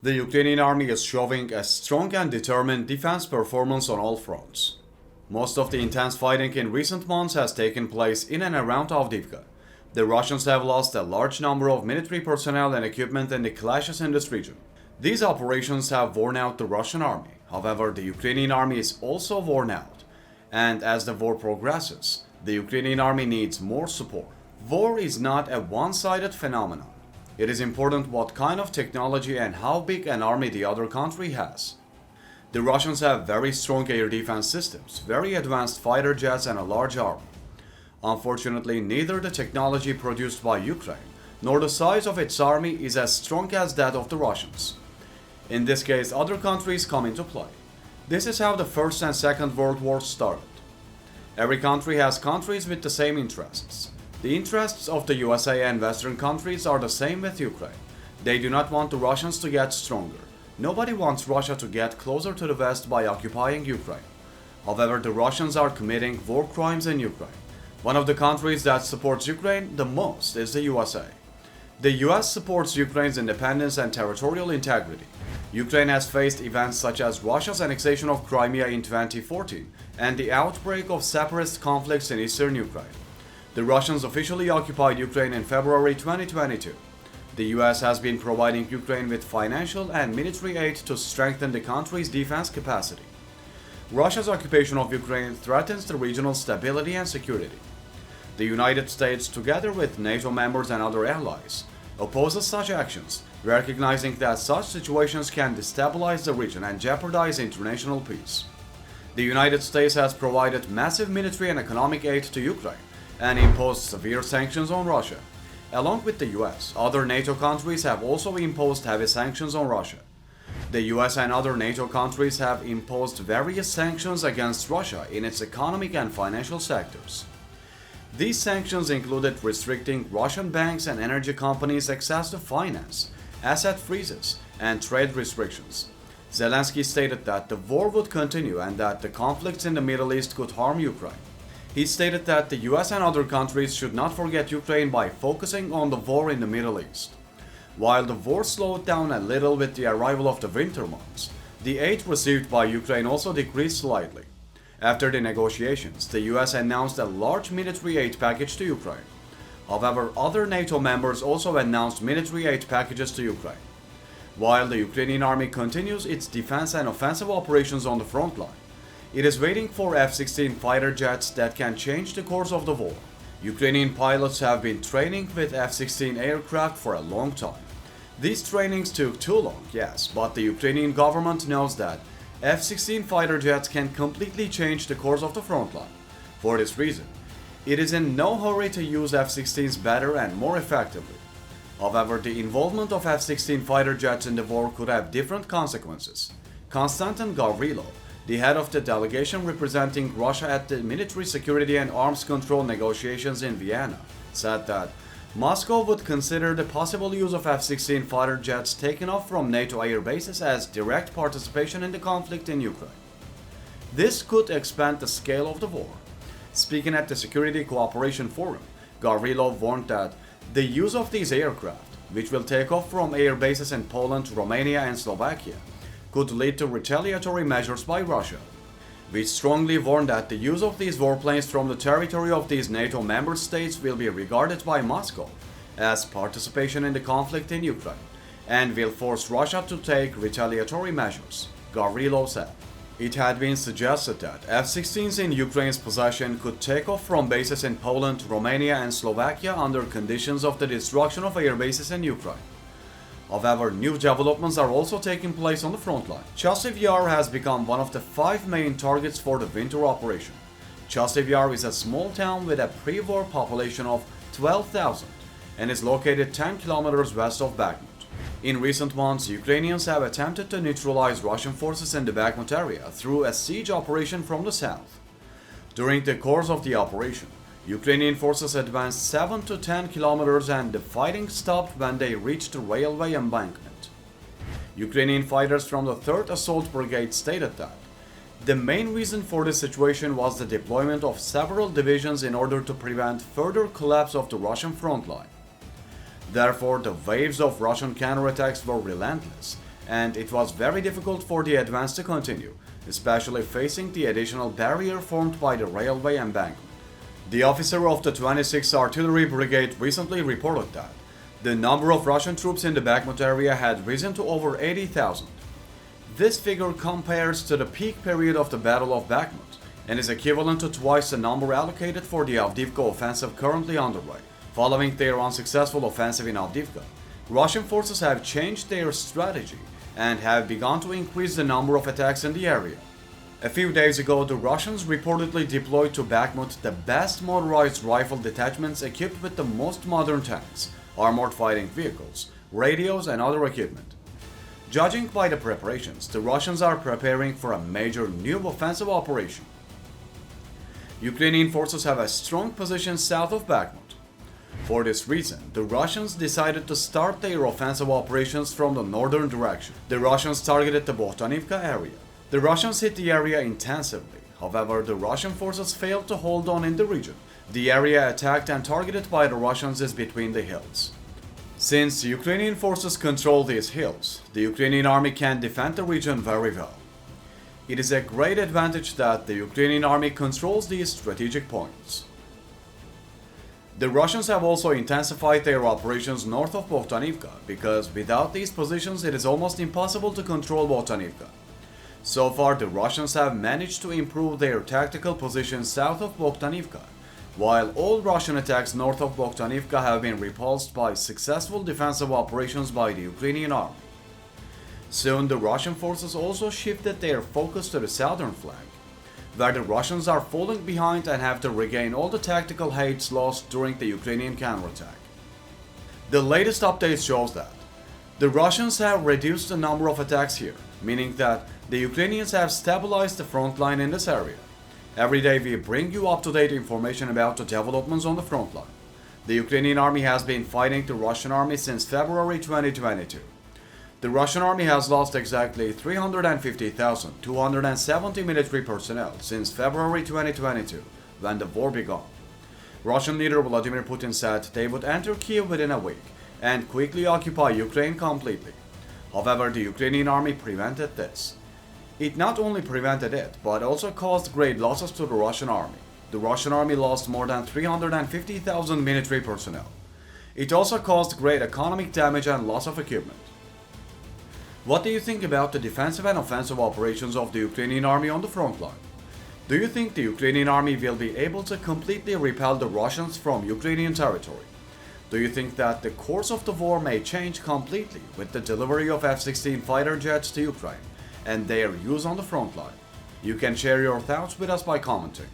The Ukrainian army is showing a strong and determined defense performance on all fronts. Most of the intense fighting in recent months has taken place in and around Avdiivka. The Russians have lost a large number of military personnel and equipment in the clashes in this region. These operations have worn out the Russian army. However, the Ukrainian army is also worn out. And as the war progresses, the Ukrainian army needs more support. War is not a one-sided phenomenon. It is important what kind of technology and how big an army the other country has. The Russians have very strong air defense systems, very advanced fighter jets, and a large army. Unfortunately, neither the technology produced by Ukraine nor the size of its army is as strong as that of the Russians. In this case, other countries come into play. This is how the First and Second World Wars started. Every country has countries with the same interests. The interests of the USA and Western countries are the same with Ukraine. They do not want the Russians to get stronger. Nobody wants Russia to get closer to the West by occupying Ukraine. However, the Russians are committing war crimes in Ukraine. One of the countries that supports Ukraine the most is the USA. The US supports Ukraine's independence and territorial integrity. Ukraine has faced events such as Russia's annexation of Crimea in 2014 and the outbreak of separatist conflicts in eastern Ukraine. The Russians officially occupied Ukraine in February 2022. The US has been providing Ukraine with financial and military aid to strengthen the country's defense capacity. Russia's occupation of Ukraine threatens the regional stability and security. The United States, together with NATO members and other allies, opposes such actions, recognizing that such situations can destabilize the region and jeopardize international peace. The United States has provided massive military and economic aid to Ukraine and imposed severe sanctions on Russia. Along with the US, other NATO countries have also imposed heavy sanctions on Russia. The US and other NATO countries have imposed various sanctions against Russia in its economic and financial sectors. These sanctions included restricting Russian banks and energy companies' access to finance, asset freezes, and trade restrictions. Zelensky stated that the war would continue and that the conflicts in the Middle East could harm Ukraine. He stated that the US and other countries should not forget Ukraine by focusing on the war in the Middle East. While the war slowed down a little with the arrival of the winter months, the aid received by Ukraine also decreased slightly. After the negotiations, the US announced a large military aid package to Ukraine. However, other NATO members also announced military aid packages to Ukraine. While the Ukrainian army continues its defense and offensive operations on the front line, it is waiting for F-16 fighter jets that can change the course of the war. Ukrainian pilots have been training with F-16 aircraft for a long time. These trainings took too long, yes, but the Ukrainian government knows that F-16 fighter jets can completely change the course of the front line. For this reason, it is in no hurry to use F-16s better and more effectively. However, the involvement of F-16 fighter jets in the war could have different consequences. Konstantin Gavrilov, the head of the delegation representing Russia at the military security and arms control negotiations in Vienna, said that Moscow would consider the possible use of F-16 fighter jets taken off from NATO air bases as direct participation in the conflict in Ukraine. This could expand the scale of the war. Speaking at the Security Cooperation Forum, Gavrilov warned that the use of these aircraft, which will take off from air bases in Poland, Romania, and Slovakia, could lead to retaliatory measures by Russia. We strongly warn that the use of these warplanes from the territory of these NATO member states will be regarded by Moscow as participation in the conflict in Ukraine and will force Russia to take retaliatory measures, Gavrilov said. It had been suggested that F-16s in Ukraine's possession could take off from bases in Poland, Romania, and Slovakia under conditions of the destruction of air bases in Ukraine. However, new developments are also taking place on the front line. Chasiv Yar has become one of the 5 main targets for the winter operation. Chasiv Yar is a small town with a pre-war population of 12,000 and is located 10 kilometers west of Bakhmut. In recent months, Ukrainians have attempted to neutralize Russian forces in the Bakhmut area through a siege operation from the south. During the course of the operation, Ukrainian forces advanced 7 to 10 kilometers and the fighting stopped when they reached the railway embankment. Ukrainian fighters from the 3rd Assault Brigade stated that the main reason for this situation was the deployment of several divisions in order to prevent further collapse of the Russian front line. Therefore, the waves of Russian counterattacks were relentless and it was very difficult for the advance to continue, especially facing the additional barrier formed by the railway embankment. The officer of the 26th Artillery Brigade recently reported that the number of Russian troops in the Bakhmut area had risen to over 80,000. This figure compares to the peak period of the Battle of Bakhmut and is equivalent to twice the number allocated for the Avdiivka offensive currently underway. Following their unsuccessful offensive in Avdiivka, Russian forces have changed their strategy and have begun to increase the number of attacks in the area. A few days ago, the Russians reportedly deployed to Bakhmut the best motorized rifle detachments equipped with the most modern tanks, armored fighting vehicles, radios, and other equipment. Judging by the preparations, the Russians are preparing for a major new offensive operation. Ukrainian forces have a strong position south of Bakhmut. For this reason, the Russians decided to start their offensive operations from the northern direction. The Russians targeted the Bohdanivka area. The Russians hit the area intensively. However, the Russian forces failed to hold on in the region. The area attacked and targeted by the Russians is between the hills. Since Ukrainian forces control these hills, the Ukrainian army can defend the region very well. It is a great advantage that the Ukrainian army controls these strategic points. The Russians have also intensified their operations north of Bohdanivka because without these positions it is almost impossible to control Bohdanivka. So far, the Russians have managed to improve their tactical position south of Bohdanivka, while all Russian attacks north of Bohdanivka have been repulsed by successful defensive operations by the Ukrainian army. Soon, the Russian forces also shifted their focus to the southern flank, where the Russians are falling behind and have to regain all the tactical heights lost during the Ukrainian counterattack. The latest update shows that the Russians have reduced the number of attacks here, meaning that the Ukrainians have stabilized the front line in this area. Every day we bring you up-to-date information about the developments on the front line. The Ukrainian army has been fighting the Russian army since February 2022. The Russian army has lost exactly 350,270 military personnel since February 2022, when the war began. Russian leader Vladimir Putin said they would enter Kiev within a week and quickly occupy Ukraine completely. However, the Ukrainian army prevented this. It not only prevented it, but also caused great losses to the Russian army. The Russian army lost more than 350,000 military personnel. It also caused great economic damage and loss of equipment. What do you think about the defensive and offensive operations of the Ukrainian army on the front line? Do you think the Ukrainian army will be able to completely repel the Russians from Ukrainian territory? Do you think that the course of the war may change completely with the delivery of F-16 fighter jets to Ukraine and their use on the front line? You can share your thoughts with us by commenting.